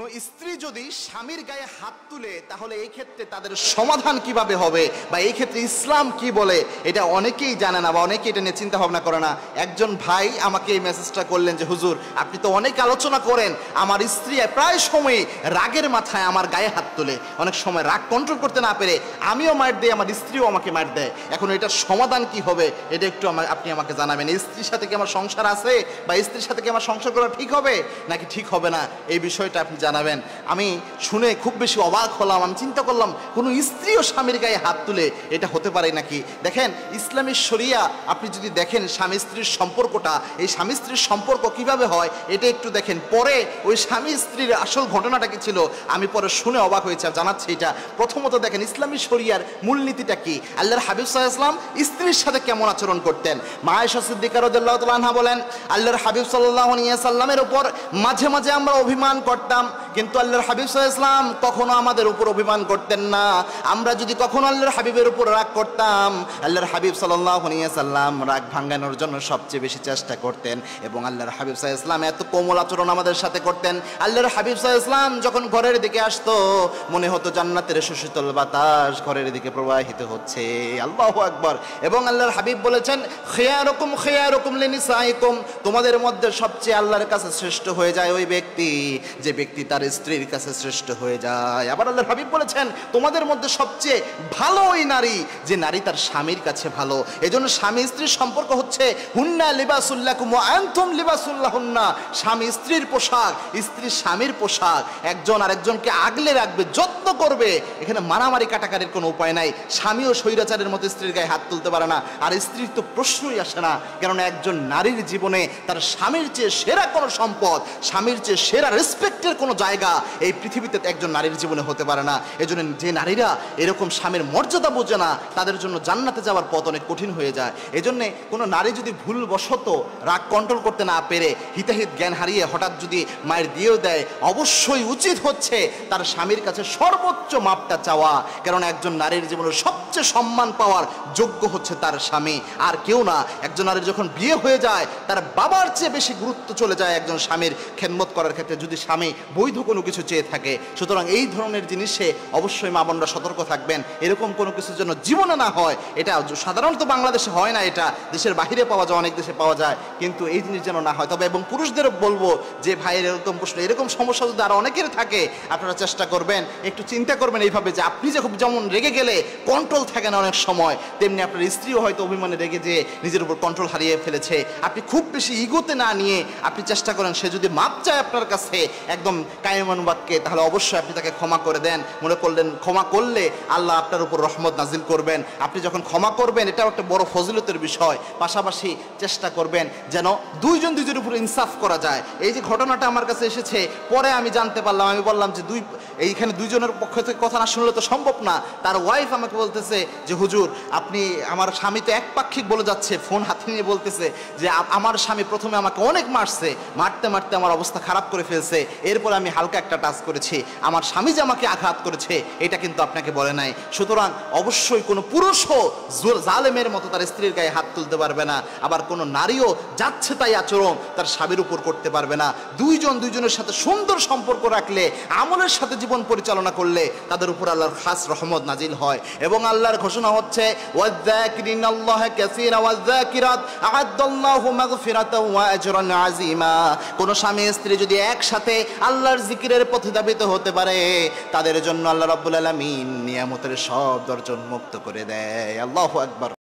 কোনো স্ত্রী যদি স্বামীর গায়ে হাত তুলে তাহলে এই ক্ষেত্রে তাদের সমাধান কিভাবে হবে বা এই ক্ষেত্রে ইসলাম কি বলে এটা অনেকেই জানে না বা অনেকেই এটা নিয়ে চিন্তা ভাবনা করে না। একজন ভাই আমাকে এই মেসেজটা করলেন যে হুজুর আপনি তো অনেক আলোচনা করেন, আমার স্ত্রী প্রায় সময় রাগের মাথায় আমার গায়ে হাত তোলে, অনেক সময় রাগ কন্ট্রোল করতে না পেরে আমিও মার দেই, আমার স্ত্রীও আমাকে মার দেয়, এখন এটার সমাধান কি হবে এটা একটু আপনি আমাকে জানাবেন। স্ত্রীর সাথে কি আমার সংসার আছে বা স্ত্রীর সাথে কি আমার সংসার করা ঠিক হবে নাকি ঠিক হবে না, এই বিষয়টা আপনি জানাবেন। আমি শুনে খুব বেশি অবাক হলাম, আমি চিন্তা করলাম কোনো স্ত্রীও স্বামীর গায়ে হাত তুলে, এটা হতে পারে নাকি? দেখেন ইসলামের শরিয়া আপনি যদি দেখেন স্বামী স্ত্রীর সম্পর্কটা, এই স্বামী স্ত্রীর সম্পর্ক কিভাবে হয় এটা একটু দেখেন। পরে ওই স্বামী স্ত্রীর আসল ঘটনাটা কি ছিল আমি পরে শুনে অবাক হয়েছে, জানাচ্ছি এটা। প্রথমত দেখেন ইসলামী শরিয়ার মূলনীতিটা কি, আল্লাহর হাবিব সাল্লাল্লাহু আলাইহি ওয়াসাল্লাম স্ত্রীর সাথে কেমন আচরণ করতেন। মা আয়েশা সিদ্দিকা রাদিয়াল্লাহু তাআলা আনহা বলেন আল্লাহর হাবিব সাল্লাল্লাহু আলাইহি ওয়াসাল্লামের উপর মাঝে মাঝে আমরা অভিমান করতাম, কিন্তু আল্লাহর হাবিব সাল্লাল্লাহু আলাইহি ওয়াসাল্লাম কখনো আমাদের উপর অভিমান করতেন না। আমরা যদি কখনো আল্লাহর হাবিবের উপর রাগ করতাম, আল্লাহর হাবিব সাল্লাল্লাহু আলাইহি ওয়াসাল্লাম রাগ ভাঙানোর জন্য সবচেয়ে বেশি চেষ্টা করতেন। এবং আল্লাহর হাবিব সাল্লাল্লাহু আলাইহি ওয়াসাল্লাম এত কোমল আচরণ আমাদের সাথে করতেন, আল্লাহর হাবিব সাল্লাল্লাহু আলাইহি ওয়াসাল্লাম যখন ঘরের দিকে আসতো মনে হতো জান্নাতের সুশীতল বাতাস ঘরের দিকে প্রবাহিত হচ্ছে। আল্লাহু আকবার। এবং আল্লাহর হাবিব বলেছেন খিয়ারুকুম খিয়ারুকুম লিনিসাইকুম, তোমাদের মধ্যে সবচেয়ে আল্লাহর কাছে শ্রেষ্ঠ হয়ে যায় ওই ব্যক্তি যে ব্যক্তি তার স্ত্রীর কাছে শ্রেষ্ঠ হয়ে যায়। আবার আল্লাহর হাবিব বলেছেন তোমাদের মধ্যে সবচেয়ে ভালো ওই নারী যে নারী তার স্বামীর কাছে ভালো। এজন্য স্বামী স্ত্রীর সম্পর্ক হচ্ছে হুন্না লিবাসুল লাকুম ওয়া আনতুম লিবাসুল লাহুন্না, স্বামী স্ত্রীর পোশাক, স্ত্রী স্বামীর পোশাক, একজন আরেকজনকে আগলে রাখবে, যত্ন করবে। এখানে মারামারি কাটাকাটির কোনো উপায় নাই। স্বামীও স্বৈরাচারের মতো স্ত্রীর গায়ে হাত তুলতে পারে না, আর স্ত্রীর তো প্রশ্নই আসে না, কারণ একজন নারীর জীবনে তার স্বামীর চেয়ে সেরা কোনো সম্পদ, স্বামীর চেয়ে সেরা রেসপেক্টের কোনো জায়গা এই পৃথিবীতে একজন নারীর জীবনে হতে পারে না। এজন্য যে নারীরা এরকম স্বামীর মর্যাদা বোঝে না তাদের জন্য জান্নাতে যাওয়ার পথ অনেক কঠিন হয়ে যায়। এজন্যে কোনো নারী যদি ভুলবশত রাগ কন্ট্রোল করতে না পেরে হিতাহিত জ্ঞান হারিয়ে হঠাৎ যদি মায়ের দিয়েও দেয়, অবশ্যই উচিত হচ্ছে তার স্বামীর কাছে সর্বোচ্চ মাপটা চাওয়া, কারণ একজন নারীর জীবনে সবচেয়ে সম্মান পাওয়ার যোগ্য হচ্ছে তার স্বামী, আর কেউ না। একজন নারীর যখন বিয়ে হয়ে যায় তার বাবার চেয়ে বেশি গুরুত্ব চলে যায় একজন স্বামীর খেদমত করার ক্ষেত্রে, যদি স্বামী বৈধ কোনো কিছু চেয়ে থাকে। সুতরাং এই ধরনের জিনিসে অবশ্যই মা বোনরা সতর্ক থাকবেন, এরকম কোনো কিছুর জন্য জীবনে না হয়। এটা সাধারণত বাংলাদেশে হয় না, এটা দেশের বাহিরে পাওয়া যায়, অনেক দেশে পাওয়া যায়, কিন্তু এই জিনিস যেন না হয়। তবে এবং পুরুষদেরও বলবো যে ভাইয়ের এরকম প্রশ্ন, এরকম সমস্যা যদি আরও অনেকের থাকে আপনারা চেষ্টা করবেন, একটু চিন্তা করবেন এইভাবে যে আপনি যেমন রেগে গেলে কন্ট্রোল থাকে না অনেক সময়, তেমনি আপনার স্ত্রীও হয়তো অভিমানে রেগে যেয়ে নিজের উপর কন্ট্রোল হারিয়ে ফেলেছে। আপনি খুব বেশি ইগোতে না নিয়ে আপনি চেষ্টা করেন সে যদি মাপ চায় আপনার কাছে একদম কায়েমান বাক্যে, তাহলে অবশ্যই আপনি তাকে ক্ষমা করে দেন। মনে করলেন ক্ষমা করলে আল্লাহ আপনার উপর রহমত নাজিল করবেন। আপনি যখন ক্ষমা করবেন এটাও একটা বড় ফজিলতের বিষয়। পাশাপাশি চেষ্টা করবেন যেন দুইজনের উপর ইনসাফ করা যায়। এই যে ঘটনাটা আমার কাছে এসেছে পরে আমি জানতে পারলাম, আমি বললাম যে এইখানে দুইজনের পক্ষ থেকে কথা না শুনলে তো সম্ভব না। তার ওয়াইফ আমাকে বলতেছে যে হুজুর আপনি, আমার স্বামী তো একপাক্ষিক বলে যাচ্ছে, ফোন হাতে নিয়ে বলতেছে যে আমার স্বামী প্রথমে আমাকে অনেক মারছে, মারতে মারতে আমার অবস্থা খারাপ করে ফেলছে, এরপর আমি হালকা একটা টাচ করেছি, আমার স্বামী যে আমাকে আঘাত করেছে এটা কিন্তু আপনাকে বলে নাই। সুতরাং অবশ্যই কোনো পুরুষও জালেমের মতো তার স্ত্রীর গায়ে হাত তুলতে পারবে না, আবার কোনো নারীও যাচ্ছে তাই আচরণ তার স্বামীর উপর করতে পারবে না। দুইজনের সাথে সুন্দর সম্পর্ক রাখলে, আমলের সাথে জীবন পরিচালনা করলে তাদের উপর আল্লাহর খাস রহমত নাজিল হয়। এবং আল্লাহর ঘোষণা হচ্ছে ওয়াযাকিরিনাল্লাহা কাসীরা ওয়াযাকিরাত আ'আদাল্লাহু মাগফিরাতাও ওয়া আজরান আযীমা। কোন স্বামী স্ত্রী যদি একসাথে আল্লাহর জিকিরের পথে ধাবিত হতে পারে তাদের জন্য আল্লাহ রাব্বুল আলামিন নিয়ামতের সব দরজা উন্মুক্ত করে দেয়। আল্লাহু আকবার।